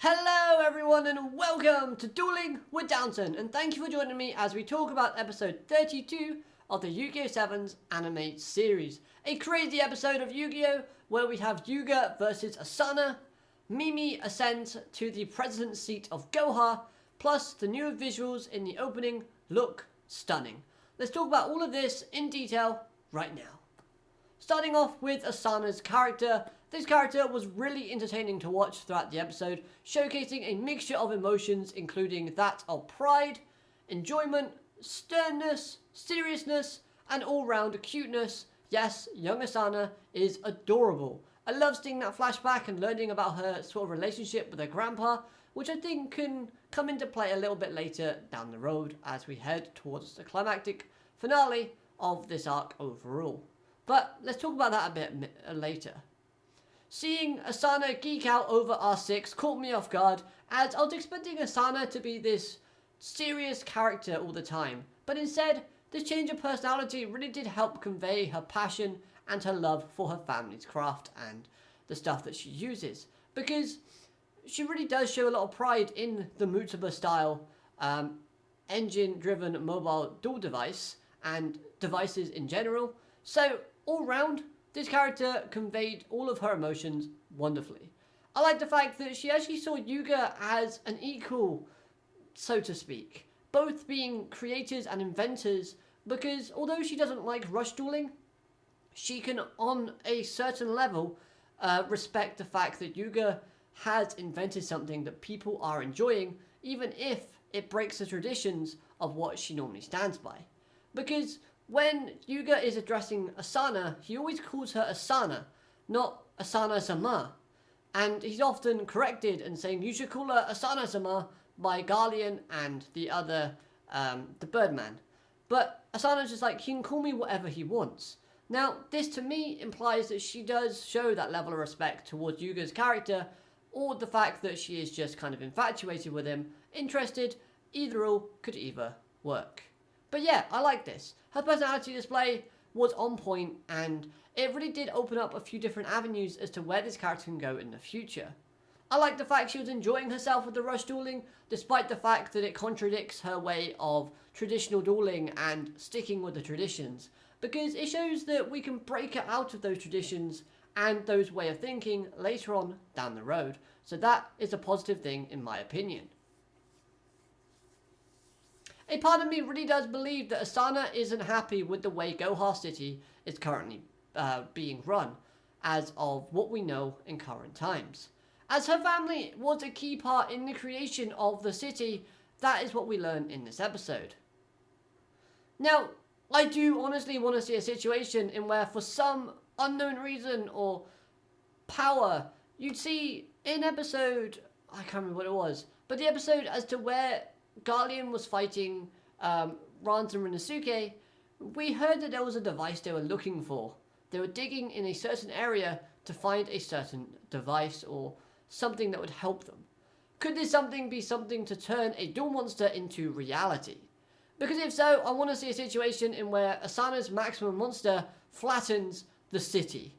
Hello everyone and welcome to Dueling with Downton, and thank you for joining me as we talk about episode 32 of the Yu-Gi-Oh! 7's anime series. A crazy episode of Yu-Gi-Oh! Where we have Yugioh versus Asana, Mimi ascends to the president's seat of Goha, plus the new visuals in the opening look stunning. Let's talk about all of this in detail right now. Starting off with Asana's character. This character was really entertaining to watch throughout the episode, showcasing a mixture of emotions including that of pride, enjoyment, sternness, seriousness, and all-round cuteness. Yes, young Asana is adorable. I love seeing that flashback and learning about her sort of relationship with her grandpa, which I think can come into play a little bit later down the road as we head towards the climactic finale of this arc overall. But let's talk about that a bit later. Seeing Asana geek out over R6 caught me off guard, as I was expecting Asana to be this serious character all the time, but instead, this change of personality really did help convey her passion and her love for her family's craft and the stuff that she uses, because she really does show a lot of pride in the Mutaba style engine-driven mobile dual device and devices in general. So all round, this character conveyed all of her emotions wonderfully. I like the fact that she actually saw Yugioh as an equal, so to speak, both being creators and inventors, because although she doesn't like rush dueling, she can, on a certain level, respect the fact that Yugioh has invented something that people are enjoying, even if it breaks the traditions of what she normally stands by. Because when Yugioh is addressing Asana, he always calls her Asana, not Asana-sama. And he's often corrected and saying, you should call her Asana-sama by Garlean and the other, the Birdman. But Asana's just like, he can call me whatever he wants. Now, this to me implies that she does show that level of respect towards Yugioh's character, or the fact that she is just kind of infatuated with him, interested, either or could either work. But yeah, I like this. Her personality display was on point, and it really did open up a few different avenues as to where this character can go in the future. I like the fact she was enjoying herself with the rush dueling, despite the fact that it contradicts her way of traditional dueling and sticking with the traditions, because it shows that we can break out of those traditions and those way of thinking later on down the road. So that is a positive thing in my opinion. A part of me really does believe that Asana isn't happy with the way Goha City is currently being run, as of what we know in current times. As her family was a key part in the creation of the city, that is what we learn in this episode. Now, I do honestly want to see a situation in where for some unknown reason or power, you'd see in episode, I can't remember what it was, but the episode as to where Garlean was fighting Ranz and Rinosuke, we heard that there was a device they were looking for. They were digging in a certain area to find a certain device or something that would help them. Could this something be something to turn a dual monster into reality? Because if so, I want to see a situation in where Asana's maximum monster flattens the city.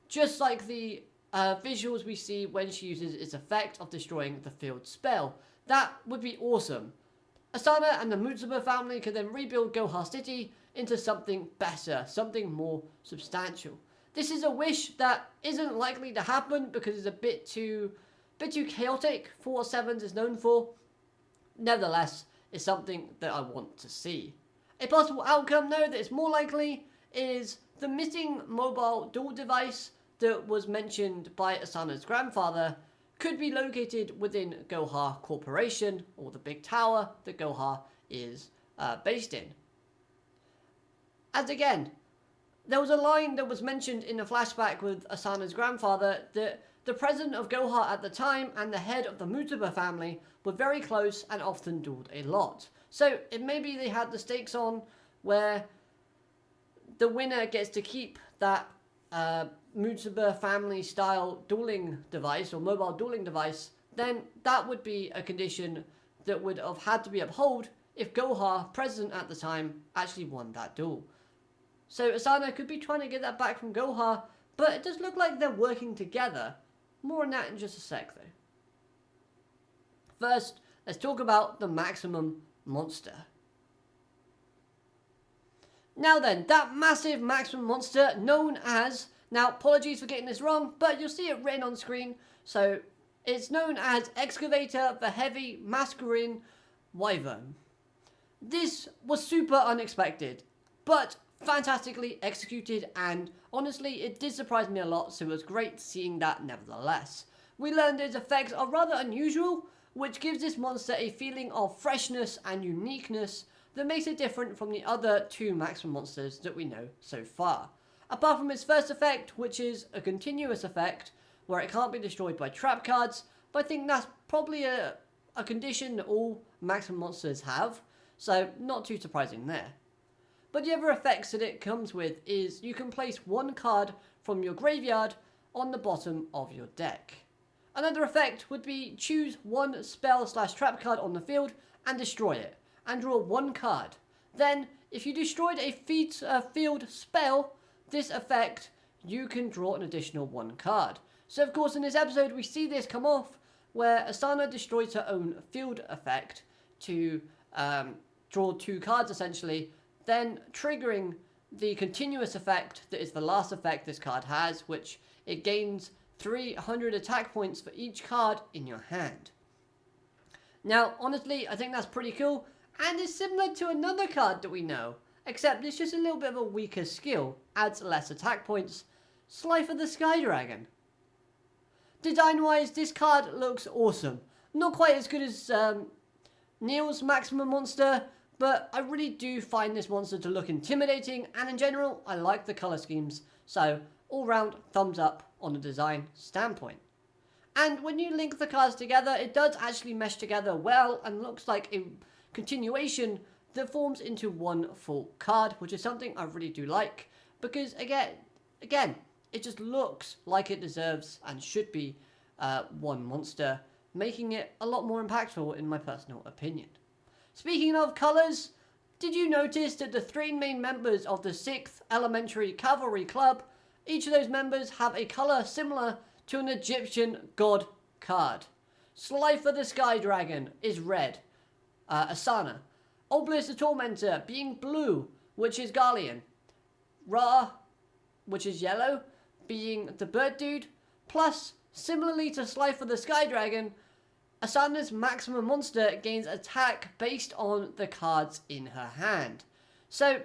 Just like the visuals we see when she uses its effect of destroying the field spell. That would be awesome. Asana and the Mutaba family can then rebuild Goha City into something better, something more substantial. This is a wish that isn't likely to happen because it's a bit too chaotic for what Sevens is known for. Nevertheless, it's something that I want to see. A possible outcome, though, that is more likely is the missing mobile dual device that was mentioned by Asana's grandfather could be located within Goha Corporation, or the big tower that Goha is based in. As again, there was a line that was mentioned in the flashback with Asana's grandfather that the president of Goha at the time and the head of the Mutaba family were very close and often dueled a lot. So it maybe they had the stakes on where the winner gets to keep that Mutaba family style dueling device or mobile dueling device, then that would be a condition that would have had to be upheld if Goha, president at the time, actually won that duel. So Asana could be trying to get that back from Goha, but it does look like they're working together. More on that in just a sec though. First, let's talk about the maximum monster. Now then, that massive maximum monster known as, now apologies for getting this wrong, but you'll see it written on screen, so it's known as Excavator the Heavy Masculine Wyvern. This was super unexpected, but fantastically executed, and honestly it did surprise me a lot, so it was great seeing that nevertheless. We learned its effects are rather unusual, which gives this monster a feeling of freshness and uniqueness that makes it different from the other two maximum monsters that we know so far. Apart from its first effect, which is a continuous effect, where it can't be destroyed by trap cards, but I think that's probably a condition that all maximum monsters have, so not too surprising there. But the other effects that it comes with is you can place one card from your graveyard on the bottom of your deck. Another effect would be choose one spell/trap card on the field and destroy it, and draw one card. Then, if you destroyed a field spell, this effect, you can draw an additional one card. So of course in this episode we see this come off, where Asana destroys her own field effect to draw two cards essentially, then triggering the continuous effect that is the last effect this card has, which it gains 300 attack points for each card in your hand. Now honestly I think that's pretty cool, and is similar to another card that we know, except it's just a little bit of a weaker skill, adds less attack points, Slifer the Sky Dragon. Design wise this card looks awesome, not quite as good as Neil's maximum monster, but I really do find this monster to look intimidating, and in general I like the colour schemes, so all round thumbs up on a design standpoint. And when you link the cards together it does actually mesh together well and looks like a continuation that forms into one full card, which is something I really do like, because again it just looks like it deserves and should be one monster, making it a lot more impactful in my personal opinion. Speaking of colours, did you notice that the three main members of the 6th Elementary Cavalry Club, each of those members have a colour similar to an Egyptian god card? Slifer the Sky Dragon is red, Asana. Obelisk the Tormentor being blue, which is Garlean. Ra, which is yellow, being the bird dude. Plus, similarly to Slifer the Sky Dragon, Asana's maximum monster gains attack based on the cards in her hand. So,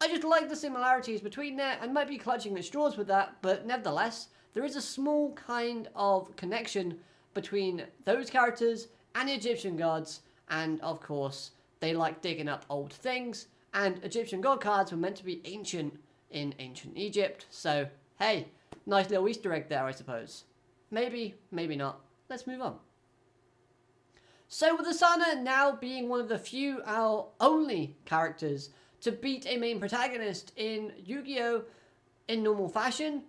I just like the similarities between there and might be clutching at straws with that, but nevertheless, there is a small kind of connection between those characters and the Egyptian gods, and of course, they like digging up old things, and Egyptian god cards were meant to be ancient in ancient Egypt, so hey, nice little Easter egg there I suppose. Maybe, maybe not. Let's move on. So with Asana now being one of the few, our only characters to beat a main protagonist in Yu-Gi-Oh! In normal fashion,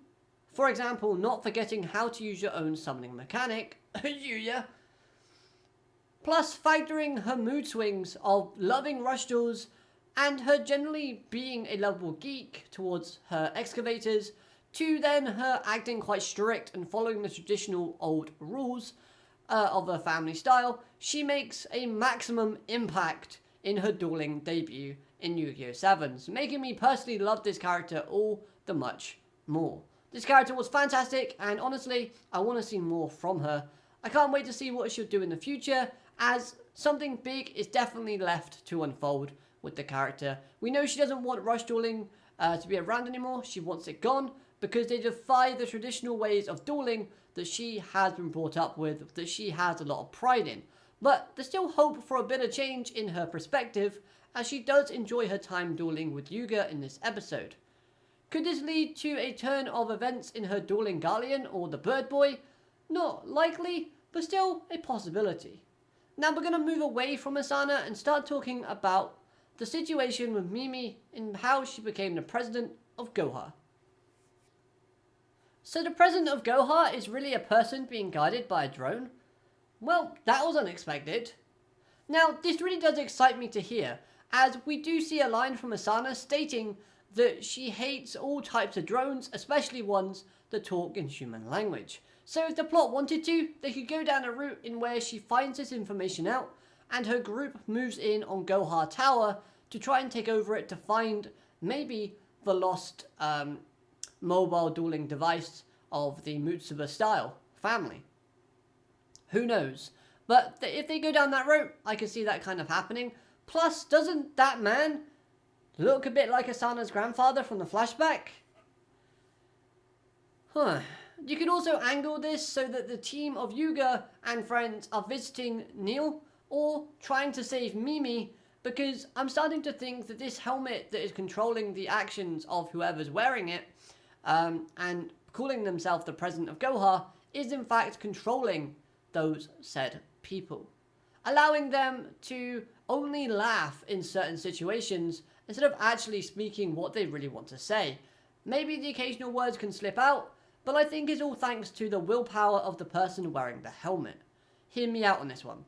for example, not forgetting how to use your own summoning mechanic, Yugioh, plus factoring her mood swings of loving rush duels and her generally being a lovable geek towards her excavators, to then her acting quite strict and following the traditional old rules of her family style, she makes a maximum impact in her dueling debut in Yu-Gi-Oh! 7s, making me personally love this character all the much more. This character was fantastic, and honestly, I want to see more from her. I can't wait to see what she'll do in the future, as something big is definitely left to unfold with the character. We know she doesn't want rush dueling to be around anymore. She wants it gone because they defy the traditional ways of dueling that she has been brought up with, that she has a lot of pride in. But there's still hope for a bit of change in her perspective, as she does enjoy her time dueling with Yugioh in this episode. Could this lead to a turn of events in her dueling Garlean or the Bird Boy? Not likely, but still a possibility. Now we're going to move away from Asana and start talking about the situation with Mimi and how she became the president of Goha. So the president of Goha is really a person being guided by a drone? Well, that was unexpected. Now, this really does excite me to hear, as we do see a line from Asana stating that she hates all types of drones, especially ones that talk in human language. So if the plot wanted to, they could go down a route in where she finds this information out and her group moves in on Gohar Tower to try and take over it to find maybe the lost mobile dueling device of the Mutsuba style family. Who knows? But if they go down that route, I can see that kind of happening. Plus, doesn't that man look a bit like Asana's grandfather from the flashback? You could also angle this so that the team of Yugioh and friends are visiting Neil or trying to save Mimi, because I'm starting to think that this helmet that is controlling the actions of whoever's wearing it and calling themselves the president of Gohar is in fact controlling those said people, allowing them to only laugh in certain situations instead of actually speaking what they really want to say. Maybe the occasional words can slip out, but I think it's all thanks to the willpower of the person wearing the helmet. Hear me out on this one.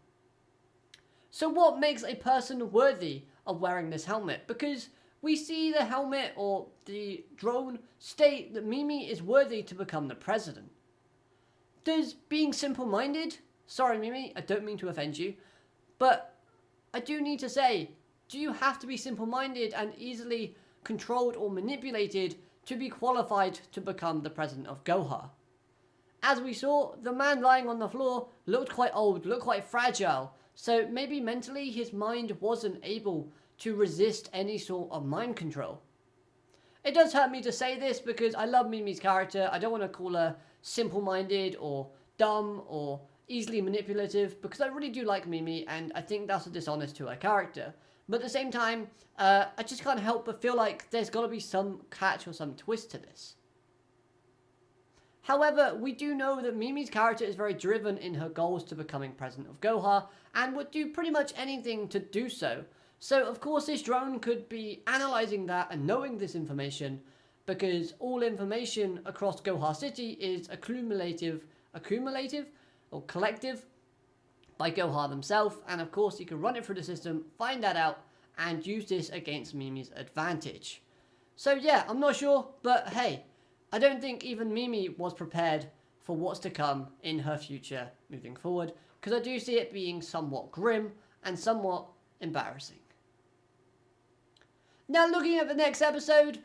So what makes a person worthy of wearing this helmet? Because we see the helmet or the drone state that Mimi is worthy to become the president. Does being simple-minded? Sorry Mimi, I don't mean to offend you, but I do need to say, do you have to be simple-minded and easily controlled or manipulated to be qualified to become the president of Gohar? As we saw, the man lying on the floor looked quite old, looked quite fragile, so maybe mentally his mind wasn't able to resist any sort of mind control. It does hurt me to say this because I love Mimi's character. I don't want to call her simple-minded or dumb or easily manipulative, because I really do like Mimi and I think that's a dishonest to her character. But at the same time, I just can't help but feel like there's got to be some catch or some twist to this. However, we do know that Mimi's character is very driven in her goals to becoming president of Gohar and would do pretty much anything to do so. So of course this drone could be analysing that and knowing this information, because all information across Gohar City is accumulative or collective by Gohar themselves, and of course you can run it through the system, find that out, and use this against Mimi's advantage. So yeah, I'm not sure, but hey, I don't think even Mimi was prepared for what's to come in her future moving forward, because I do see it being somewhat grim and somewhat embarrassing. Now looking at the next episode,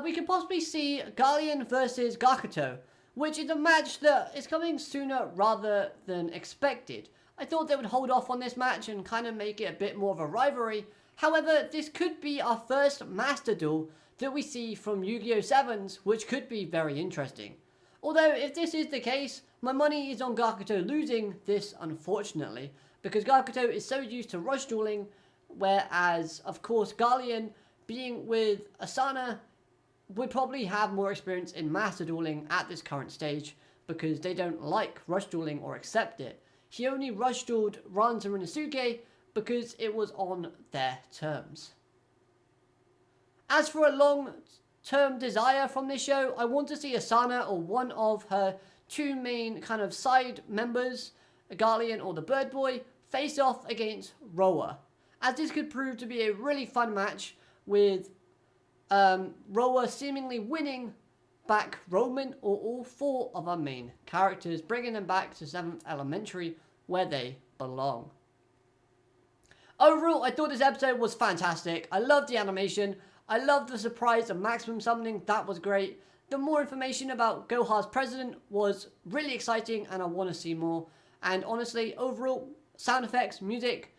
we could possibly see Galien versus Gakuto, which is a match that is coming sooner rather than expected. I thought they would hold off on this match and kind of make it a bit more of a rivalry. However, this could be our first master duel that we see from Yu-Gi-Oh! 7s, which could be very interesting. Although, if this is the case, my money is on Gakuto losing this, unfortunately, because Gakuto is so used to rush dueling, whereas, of course, Galien, being with Asana, would probably have more experience in master dueling at this current stage, because they don't like rush dueling or accept it. He only rush dueled Ranza and Inosuke because it was on their terms. As for a long-term desire from this show, I want to see Asana or one of her two main kind of side members, Galien or the Bird Boy, face off against Roa, as this could prove to be a really fun match with Roa seemingly winning back Roman or all four of our main characters, bringing them back to 7th Elementary where they belong. Overall, I thought this episode was fantastic. I loved the animation. I loved the surprise of maximum summoning. That was great. The more information about Gohar's president was really exciting and I want to see more. And honestly, overall, sound effects, music,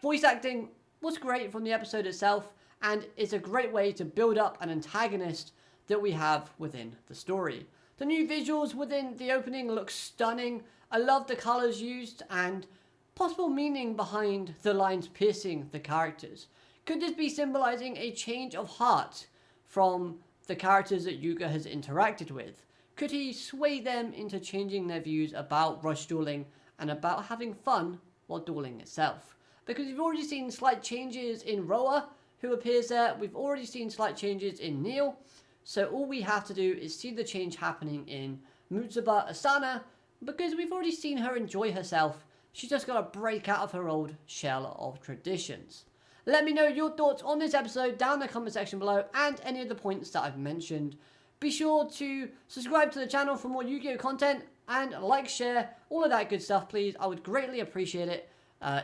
voice acting was great from the episode itself, and it's a great way to build up an antagonist that we have within the story. The new visuals within the opening look stunning. I love the colours used and possible meaning behind the lines piercing the characters. Could this be symbolising a change of heart from the characters that Yugioh has interacted with? Could he sway them into changing their views about rush dueling and about having fun while dueling itself? Because we've already seen slight changes in Roa, who appears there. We've already seen slight changes in Neil. So all we have to do is see the change happening in Mutsuba Asana, because we've already seen her enjoy herself. She's just got to break out of her old shell of traditions. Let me know your thoughts on this episode down in the comment section below, and any of the points that I've mentioned. Be sure to subscribe to the channel for more Yu-Gi-Oh content, and like, share, all of that good stuff, please. I would greatly appreciate it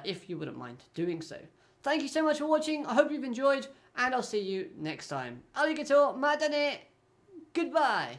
if you wouldn't mind doing so. Thank you so much for watching. I hope you've enjoyed, and I'll see you next time. Arigato, matane, goodbye.